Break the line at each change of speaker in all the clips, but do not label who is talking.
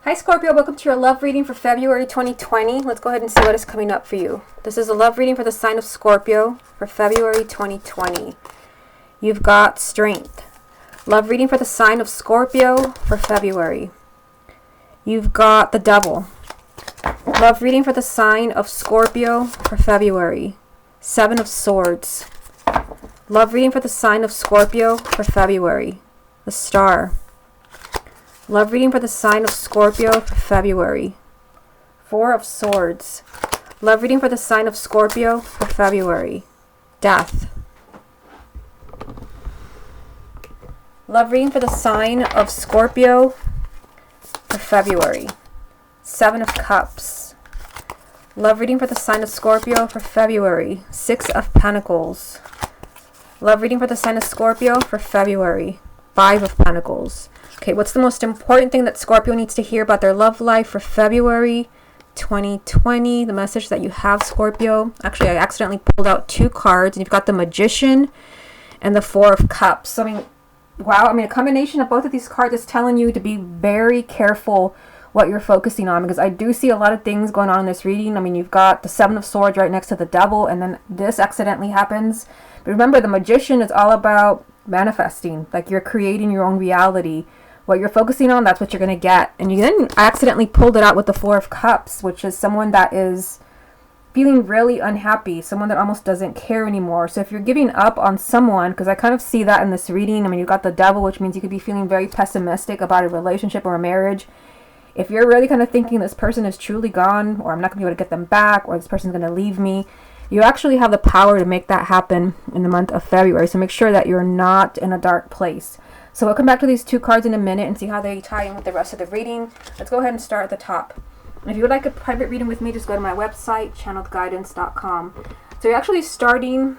Hi Scorpio, welcome to your love reading for February 2020. Let's go ahead and see what is coming up for you. This is a love reading for the sign of Scorpio for February 2020. You've got strength. Love reading for the sign of Scorpio for February. You've got the devil. Love reading for the sign of Scorpio for February. Seven of Swords. Love reading for the sign of Scorpio for February. The Star. Love reading for the sign of Scorpio for February. Four of Swords. Love reading for the sign of Scorpio for February. Death. Love reading for the sign of Scorpio for February. Seven of Cups. Love reading for the sign of Scorpio for February. Six of Pentacles. Love reading for the sign of Scorpio for February. Five of Pentacles. Okay, what's the most important thing that Scorpio needs to hear about their love life for February 2020? The message that you have, Scorpio. Actually, I accidentally pulled out two cards, and you've got the Magician and the Four of Cups. So, wow, a combination of both of these cards is telling you to be very careful what you're focusing on, because I do see a lot of things going on in this reading. You've got the Seven of Swords right next to the Devil, and then this accidentally happens. But remember, the Magician is all about manifesting, like you're creating your own reality. What you're focusing on, that's what you're going to get. And then I accidentally pulled it out with the Four of Cups, which is someone that is feeling really unhappy, someone that almost doesn't care anymore. So if you're giving up on someone, because I kind of see that in this reading, you've got the Devil, which means you could be feeling very pessimistic about a relationship or a marriage. If you're really kind of thinking this person is truly gone, or I'm not going to be able to get them back, or this person's going to leave me, you actually have the power to make that happen in the month of February. So make sure that you're not in a dark place. So we'll come back to these two cards in a minute and see how they tie in with the rest of the reading. Let's go ahead and start at the top. If you would like a private reading with me, just go to my website, channeledguidance.com. So you're actually starting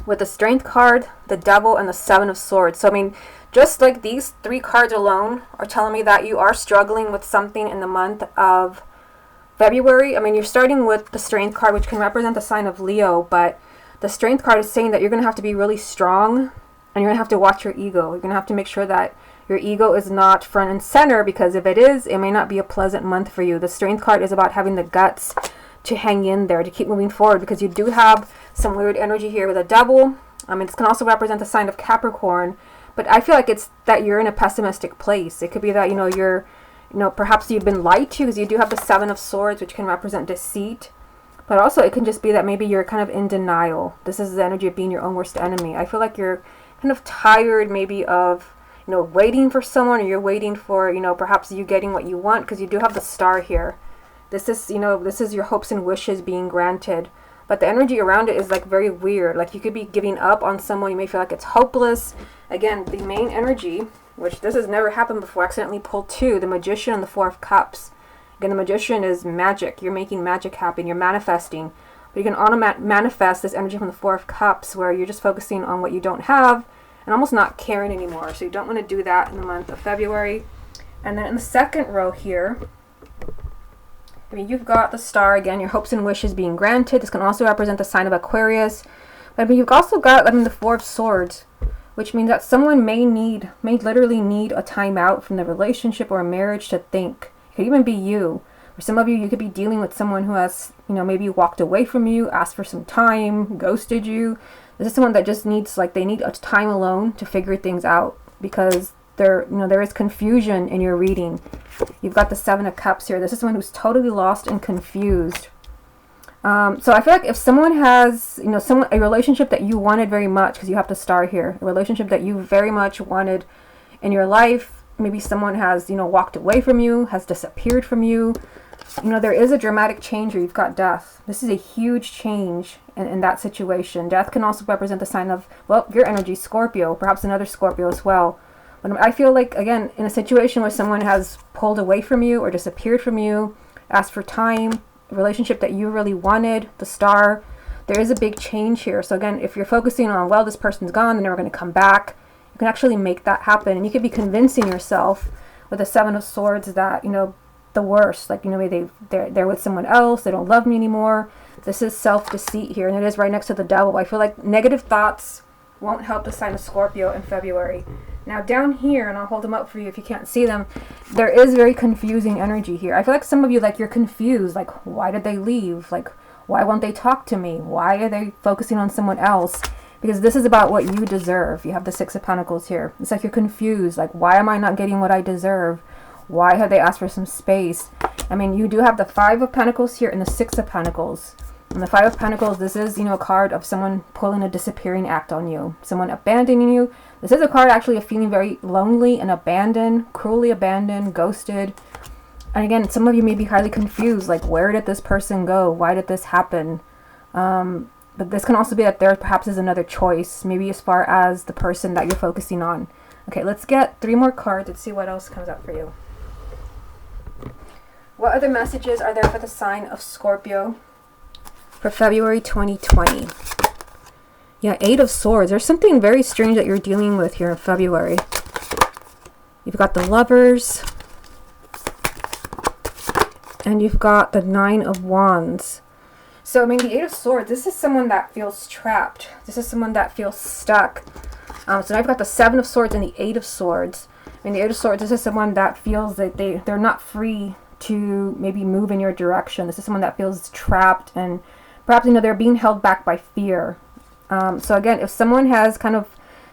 with the Strength card, the Devil, and the Seven of Swords. So just like these three cards alone are telling me that you are struggling with something in the month of February. You're starting with the Strength card, which can represent the sign of Leo, but the Strength card is saying that you're going to have to be really strong. And you're going to have to watch your ego. You're going to have to make sure that your ego is not front and center, because if it is, it may not be a pleasant month for you. The Strength card is about having the guts to hang in there, to keep moving forward, because you do have some weird energy here with a Devil. This can also represent the sign of Capricorn, but I feel like it's that you're in a pessimistic place. It could be that, perhaps you've been lied to, because you do have the Seven of Swords, which can represent deceit. But also it can just be that maybe you're kind of in denial. This is the energy of being your own worst enemy. I feel like you're kind of tired maybe of waiting for someone, or you're waiting for perhaps you getting what you want, because you do have the Star here. This is your hopes and wishes being granted, but the energy around it is like very weird. Like you could be giving up on someone. You may feel like it's hopeless. Again, the main energy, which this has never happened before, accidentally pulled two, the Magician and the Four of Cups. Again, the Magician is magic. You're making magic happen. You're manifesting. But you can manifest this energy from the Four of Cups, where you're just focusing on what you don't have and almost not caring anymore. So you don't want to do that in the month of February. And then in the second row here, you've got the Star again, your hopes and wishes being granted. This can also represent the sign of Aquarius. But you've also got the Four of Swords, which means that someone may literally need a time out from the relationship or a marriage to think. It could even be you. For some of you, you could be dealing with someone who has, maybe walked away from you, asked for some time, ghosted you. This is someone that just needs, they need a time alone to figure things out, because there is confusion in your reading. You've got the Seven of Cups here. This is someone who's totally lost and confused. So I feel like if someone has, a relationship that you wanted very much, because you have the Star here, a relationship that you very much wanted in your life, maybe someone has, walked away from you, has disappeared from you. There is a dramatic change here. You've got Death. This is a huge change in that situation. Death can also represent the sign of, your energy, Scorpio, perhaps another Scorpio as well. But I feel like, again, in a situation where someone has pulled away from you or disappeared from you, asked for time, a relationship that you really wanted, the Star, there is a big change here. So again, if you're focusing on, this person's gone, they're never going to come back, you can actually make that happen. And you could be convincing yourself with the Seven of Swords that, the worst, maybe they're with someone else, they don't love me anymore. This is self-deceit here, and it is right next to the Devil. I feel like negative thoughts won't help the sign of Scorpio in February. Now down here, and I'll hold them up for you if you can't see them, there is very confusing energy here. I feel like some of you, like, you're confused. Like, why did they leave? Like, why won't they talk to me? Why are they focusing on someone else? Because this is about what you deserve. You have the Six of Pentacles here. It's like you're confused. Like, why am I not getting what I deserve? Why have they asked for some space? I mean, you do have the Five of Pentacles here and the Six of Pentacles. And the Five of Pentacles, this is, you know, a card of someone pulling a disappearing act on you. Someone abandoning you. This is a card actually of feeling very lonely and abandoned, cruelly abandoned, ghosted. And again, some of you may be highly confused. Like, where did this person go? Why did this happen? But this can also be that there perhaps is another choice, maybe as far as the person that you're focusing on. Okay, let's get 3 more cards and see what else comes up for you. What other messages are there for the sign of Scorpio for February 2020? Yeah, Eight of Swords. There's something very strange that you're dealing with here in February. You've got the Lovers. And you've got the Nine of Wands. So, I mean, the Eight of Swords, this is someone that feels trapped. This is someone that feels stuck. So now I've got the Seven of Swords and the Eight of Swords. I mean, the Eight of Swords, this is someone that feels that they're not free to maybe move in your direction. This is someone that feels trapped and perhaps, you know, they're being held back by fear. So again, if someone has kind of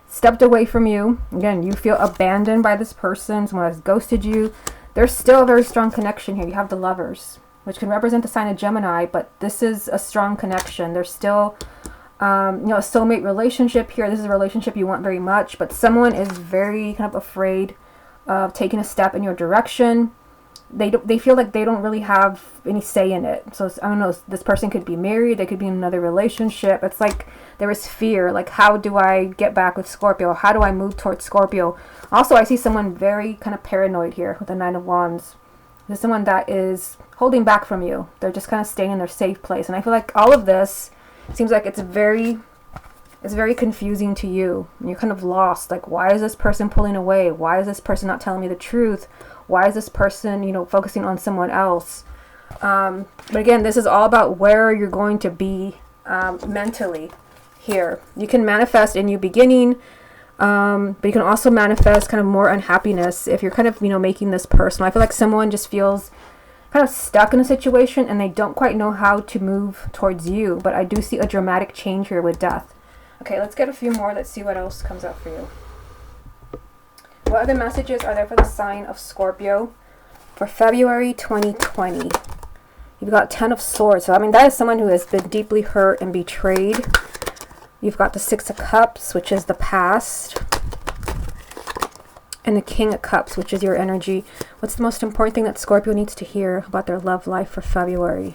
stepped away from you, again, you feel abandoned by this person, someone has ghosted you, there's still a very strong connection here. You have the Lovers, which can represent the sign of Gemini, but this is a strong connection. There's still, you know, a soulmate relationship here. This is a relationship you want very much, but someone is very kind of afraid of taking a step in your direction. They feel like they don't really have any say in it. So I don't know, this person could be married, they could be in another relationship. It's like there is fear, like, how do I get back with Scorpio? How do I move towards Scorpio? Also, I see someone very kind of paranoid here with the Nine of Wands. There's someone that is holding back from you. They're just kind of staying in their safe place. And I feel like all of this seems like it's very confusing to you. And you're kind of lost. Like, why is this person pulling away? Why is this person not telling me the truth? Why is this person, you know, focusing on someone else? But again, this is all about where you're going to be mentally here. You can manifest a new beginning, but you can also manifest kind of more unhappiness if you're kind of, you know, making this personal. I feel like someone just feels kind of stuck in a situation and they don't quite know how to move towards you. But I do see a dramatic change here with Death. Okay, let's get a few more. Let's see what else comes up for you. What other messages are there for the sign of Scorpio for February 2020? You've got 10 of Swords. So, I mean, that is someone who has been deeply hurt and betrayed. You've got the Six of Cups, which is the past. And the King of Cups, which is your energy. What's the most important thing that Scorpio needs to hear about their love life for February?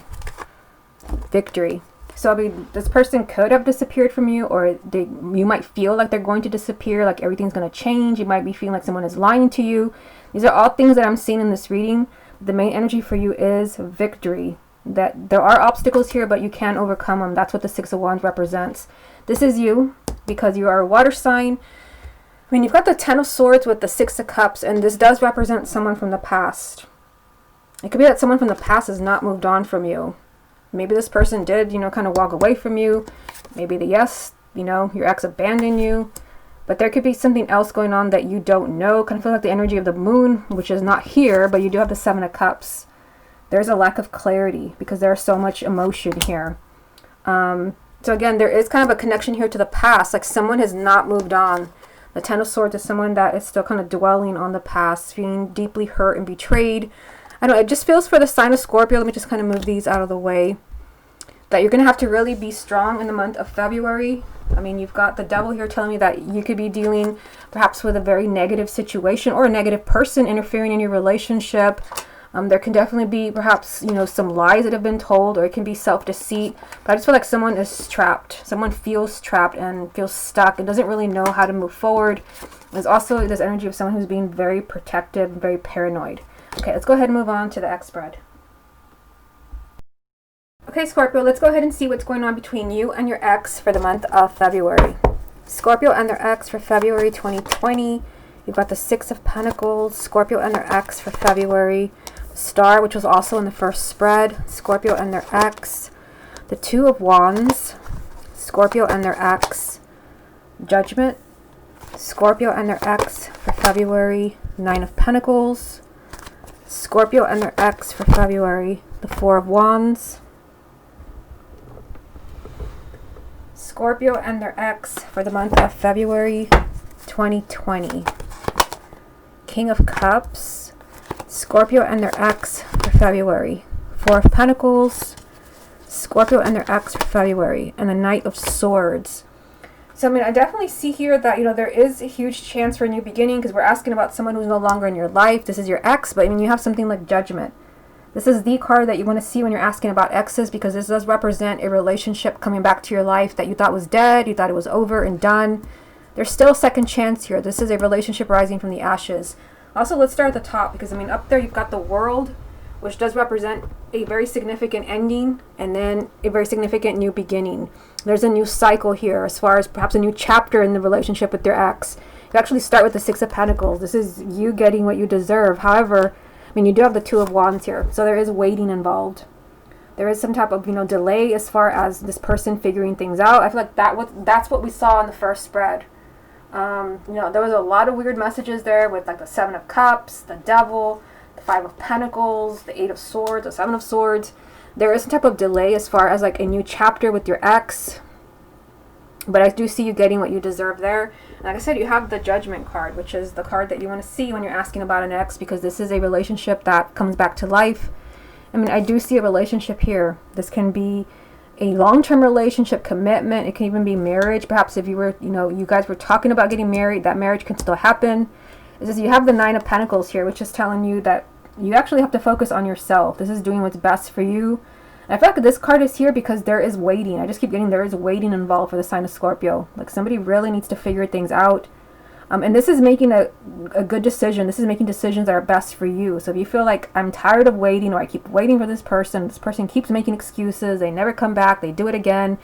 Victory. So, I mean, this person could have disappeared from you, or you might feel like they're going to disappear, like everything's going to change. You might be feeling like someone is lying to you. These are all things that I'm seeing in this reading. The main energy for you is victory. That there are obstacles here, but you can overcome them. That's what the Six of Wands represents. This is you, because you are a water sign. I mean, you've got the 10 of Swords with the Six of Cups, and this does represent someone from the past. It could be that someone from the past has not moved on from you. Maybe this person did, you know, kind of walk away from you. Maybe you know, your ex abandoned you. But there could be something else going on that you don't know. Kind of feel like the energy of the moon, which is not here, but you do have the Seven of Cups. There's a lack of clarity because there's so much emotion here. So again, there is kind of a connection here to the past. Like someone has not moved on. The Ten of Swords is someone that is still kind of dwelling on the past, feeling deeply hurt and betrayed. I don't know, it just feels for the sign of Scorpio, let me just kind of move these out of the way, that you're going to have to really be strong in the month of February. I mean, you've got the Devil here telling me that you could be dealing perhaps with a very negative situation or a negative person interfering in your relationship. There can definitely be perhaps, you know, some lies that have been told, or it can be self-deceit. But I just feel like someone is trapped. Someone feels trapped and feels stuck and doesn't really know how to move forward. There's also this energy of someone who's being very protective and very paranoid. Okay, let's go ahead and move on to the X spread. Okay, Scorpio, let's go ahead and see what's going on between you and your ex for the month of February. Scorpio and their ex for February 2020. You've got the Six of Pentacles, Scorpio and their ex for February. Star, which was also in the first spread, Scorpio and their ex. The Two of Wands, Scorpio and their ex. Judgment. Scorpio and their ex for February. 9 of Pentacles. Scorpio and their ex for February. The 4 of Wands. Scorpio and their ex for the month of February 2020. King of Cups. Scorpio and their ex for February. 4 of Pentacles. Scorpio and their ex for February. And the Knight of Swords. So, I mean, I definitely see here that, you know, there is a huge chance for a new beginning because we're asking about someone who's no longer in your life. This is your ex, but I mean, you have something like Judgment. This is the card that you want to see when you're asking about exes because this does represent a relationship coming back to your life that you thought was dead, you thought it was over and done. There's still a second chance here. This is a relationship rising from the ashes. Also, let's start at the top because, I mean, up there you've got the World, which does represent a very significant ending and then a very significant new beginning. There's a new cycle here as far as perhaps a new chapter in the relationship with your ex. You actually start with the 6 of Pentacles. This is you getting what you deserve. However, I mean, you do have the 2 of Wands here, so there is waiting involved. There is some type of, you know, delay as far as this person figuring things out. I feel like that's what we saw in the first spread. You know, there was a lot of weird messages there with like the 7 of Cups, the Devil, the 5 of Pentacles, the 8 of Swords, the 7 of Swords. There is some type of delay as far as like a new chapter with your ex. But I do see you getting what you deserve there. And like I said, you have the Judgment card, which is the card that you want to see when you're asking about an ex because this is a relationship that comes back to life. I mean, I do see a relationship here. This can be a long-term relationship, commitment. It can even be marriage. Perhaps if you were, you know, you guys were talking about getting married, that marriage can still happen. It's just you have the 9 of Pentacles here, which is telling you that you actually have to focus on yourself. This is doing what's best for you. And I feel like this card is here because there is waiting. I just keep getting there is waiting involved for the sign of Scorpio. Like somebody really needs to figure things out. And this is making a good decision. This is making decisions that are best for you. So if you feel like I'm tired of waiting or I keep waiting for this person keeps making excuses, they never come back, they do it again.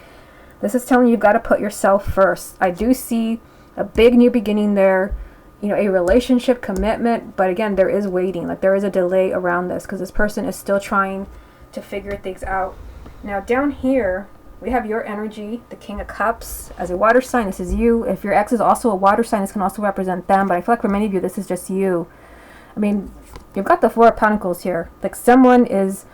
This is telling you you've got to put yourself first. I do see a big new beginning there. You know, a relationship, commitment, but again, there is waiting. Like there is a delay around this because this person is still trying to figure things out. Now down here, we have your energy, the King of Cups. As a water sign, this is you. If your ex is also a water sign, this can also represent them, but I feel like for many of you, this is just you. I mean, you've got the 4 of Pentacles here. Like someone is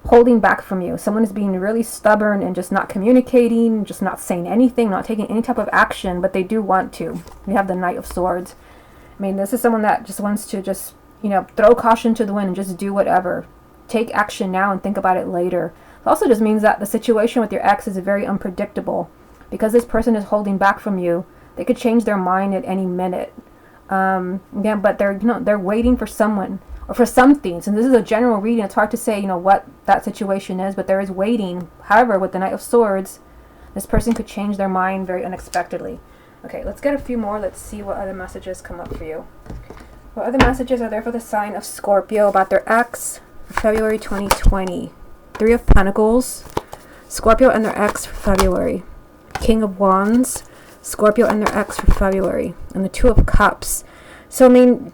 holding back from you. Someone is being really stubborn and just not communicating, just not saying anything, not taking any type of action, but they do want to. We have the Knight of Swords. I mean, this is someone that just wants to just, you know, throw caution to the wind and just do whatever. Take action now and think about it later. It also just means that the situation with your ex is very unpredictable. Because this person is holding back from you, they could change their mind at any minute. Again, but they're waiting for someone or for something. So this is a general reading. It's hard to say, you know, what that situation is, but there is waiting. However, with the Knight of Swords, this person could change their mind very unexpectedly. Okay, let's get a few more. Let's see what other messages come up for you. What other messages are there for the sign of Scorpio about their ex for February 2020? 3 of Pentacles, Scorpio and their ex for February. King of Wands, Scorpio and their ex for February. And the 2 of Cups. So, I mean,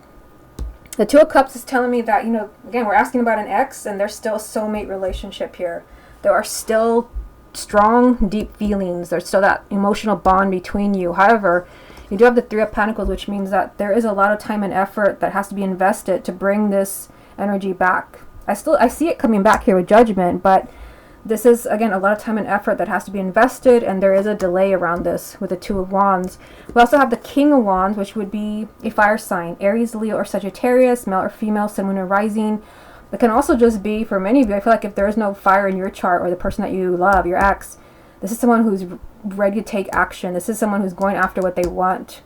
the 2 of Cups is telling me that, you know, again, we're asking about an ex and there's still a soulmate relationship here. There are still strong, deep feelings. There's still that emotional bond between you. However, you do have the 3 of Pentacles, which means that there is a lot of time and effort that has to be invested to bring this energy back. I see it coming back here with Judgment, but this is, again, a lot of time and effort that has to be invested, and there is a delay around this with the 2 of Wands. We also have the King of Wands, which would be a fire sign. Aries, Leo, or Sagittarius, male or female, sun, moon, or rising. It can also just be, for many of you, I feel like if there is no fire in your chart or the person that you love, your ex, this is someone who's ready to take action. This is someone who's going after what they want.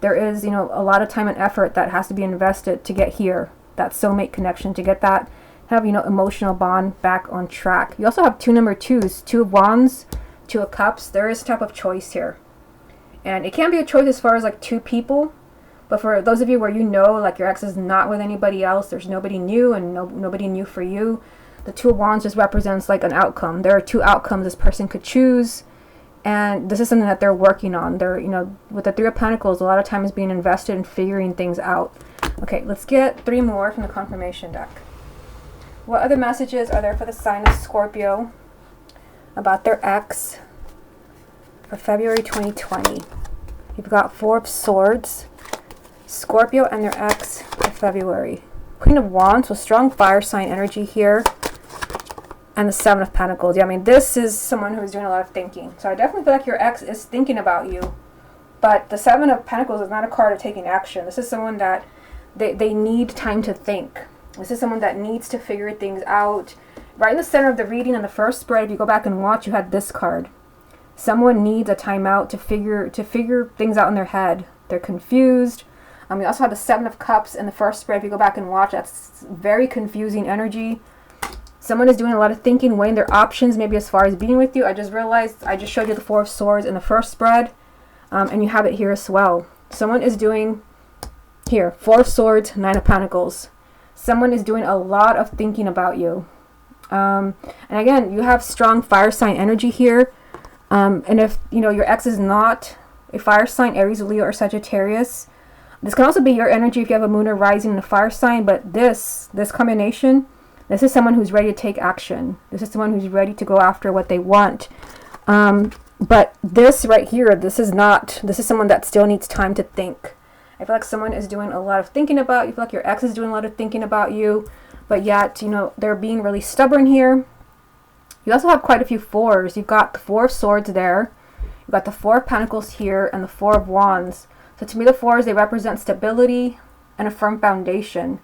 There is, you know, a lot of time and effort that has to be invested to get here, that soulmate connection, to get that have, you know, emotional bond back on track. You also have 2 number 2s, 2 of Wands, 2 of Cups. There is a type of choice here. And it can be a choice as far as like 2 people. But for those of you where you know, like your ex is not with anybody else, there's nobody new and nobody new for you, the 2 of Wands just represents like an outcome. There are 2 outcomes this person could choose, and this is something that they're working on. They're, you know, with the 3 of Pentacles, a lot of time is being invested in figuring things out. Okay, let's get 3 more from the confirmation deck. What other messages are there for the sign of Scorpio about their ex for February 2020? You've got Four of Swords, Scorpio and their ex for February. Queen of Wands with strong fire sign energy here. And the Seven of Pentacles. Yeah, I mean, this is someone who's doing a lot of thinking. So I definitely feel like your ex is thinking about you. But the Seven of Pentacles is not a card of taking action. This is someone that they need time to think. This is someone that needs to figure things out. Right in the center of the reading in the first spread, if you go back and watch, you had this card. Someone needs a timeout to figure things out in their head. They're confused. We also had the Seven of Cups in the first spread. If you go back and watch, that's very confusing energy. Someone is doing a lot of thinking, weighing their options, maybe as far as being with you. I just realized I just showed you the Four of Swords in the first spread, and you have it here as well. Someone is doing, here, Four of Swords, Nine of Pentacles. Someone is doing a lot of thinking about you. And again, you have strong fire sign energy here. And if, you know, your ex is not a fire sign, Aries, Leo, or Sagittarius, this can also be your energy if you have a moon or rising in a fire sign. But this combination, this is someone who's ready to take action. This is someone who's ready to go after what they want. But this right here, this is someone that still needs time to think. I feel like someone is doing a lot of thinking about you. I feel like your ex is doing a lot of thinking about you. But yet, you know, they're being really stubborn here. You also have quite a few fours. You've got the Four of Swords there. You've got the Four of Pentacles here and the Four of Wands. So to me, the fours, they represent stability and a firm foundation.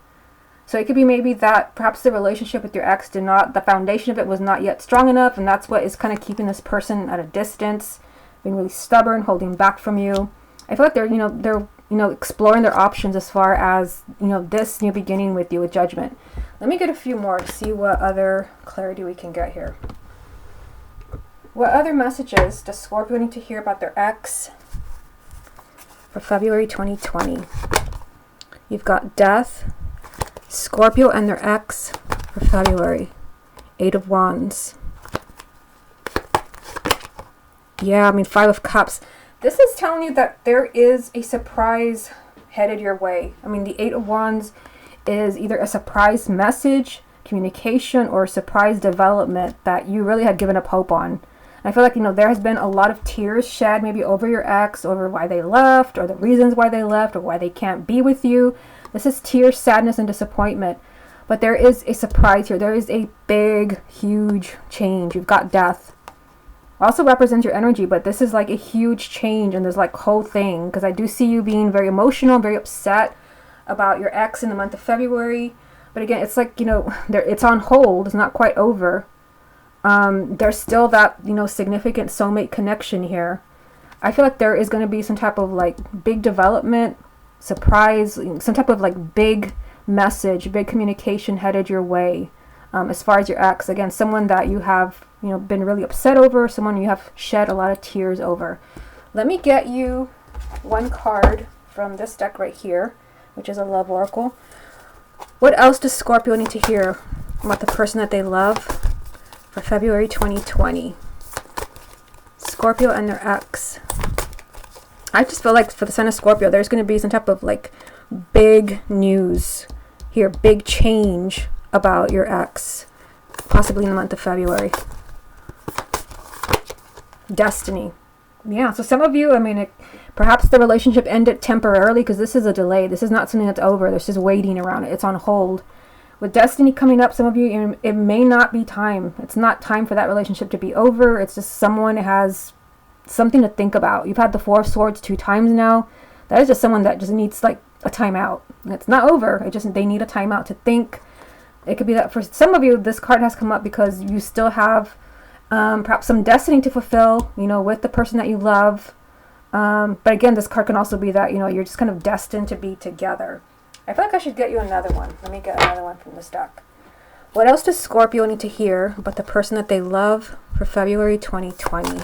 So it could be maybe that perhaps the relationship with your ex the foundation of it was not yet strong enough, and that's what is kind of keeping this person at a distance, being really stubborn, holding back from you. I feel like they're exploring their options as far as, you know, this new beginning with you with Judgment. Let me get a few more to see what other clarity we can get here. What other messages does Scorpio need to hear about their ex for February 2020? You've got Death, Scorpio and their ex for February. Eight of Wands. Yeah, I mean, Five of Cups. This is telling you that there is a surprise headed your way. I mean, the Eight of Wands is either a surprise message, communication, or a surprise development that you really had given up hope on. I feel like, you know, there has been a lot of tears shed maybe over your ex, over why they left, or the reasons why they left, or why they can't be with you. This is tears, sadness, and disappointment. But there is a surprise here. There is a big, huge change. You've got Death. Also represents your energy, but this is like a huge change in this like whole thing. Because I do see you being very emotional, very upset about your ex in the month of February. But again, it's like, you know, it's on hold. It's not quite over. There's still that, you know, significant soulmate connection here. I feel like there is going to be some type of like big development, surprise, some type of like big message, big communication headed your way. As far as your ex, again, someone that you have, you know, been really upset over, someone you have shed a lot of tears over. Let me get you one card from this deck right here, which is a love oracle. What else does Scorpio need to hear about the person that they love for February 2020? Scorpio and their ex. I just feel like for the sign of Scorpio, there's going to be some type of like big news here, big change about your ex, possibly in the month of February. Destiny. Yeah, so some of you, I mean, perhaps the relationship ended temporarily because this is a delay. This is not something that's over. There's just waiting around it. It's on hold. With Destiny coming up, some of you, it may not be time. It's not time for that relationship to be over. It's just someone has something to think about. You've had the Four of Swords 2 times now. That is just someone that just needs like a timeout. It's not over. They need a timeout to think. It could be that for some of you, this card has come up because you still have perhaps some destiny to fulfill, you know, with the person that you love. But again, this card can also be that, you know, you're just kind of destined to be together. I feel like I should get you another one. Let me get another one from this deck. What else does Scorpio need to hear about the person that they love for February 2020?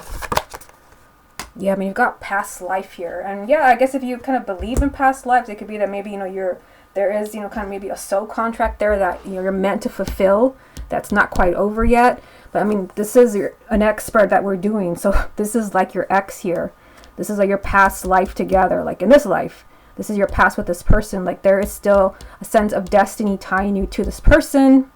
Yeah, I mean, you've got past life here. And yeah, I guess if you kind of believe in past lives, it could be that maybe, you know, there is, you know, kind of maybe a soul contract there that, you know, you're meant to fulfill that's not quite over yet. But I mean, this is an expert that we're doing. So this is like your ex here. This is like your past life together, like in this life. This is your past with this person. Like there is still a sense of destiny tying you to this person.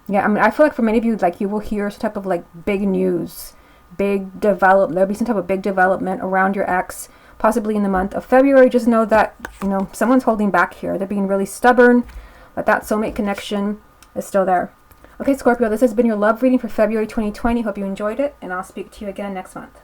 Yeah, I mean, I feel like for many of you, like you will hear some type of like big news, big development. There'll be some type of big development around your ex. possibly in the month of February. Just know that, you know, someone's holding back here. They're being really stubborn, but that soulmate connection is still there. Okay, Scorpio, this has been your love reading for February 2020. Hope you enjoyed it, and I'll speak to you again next month.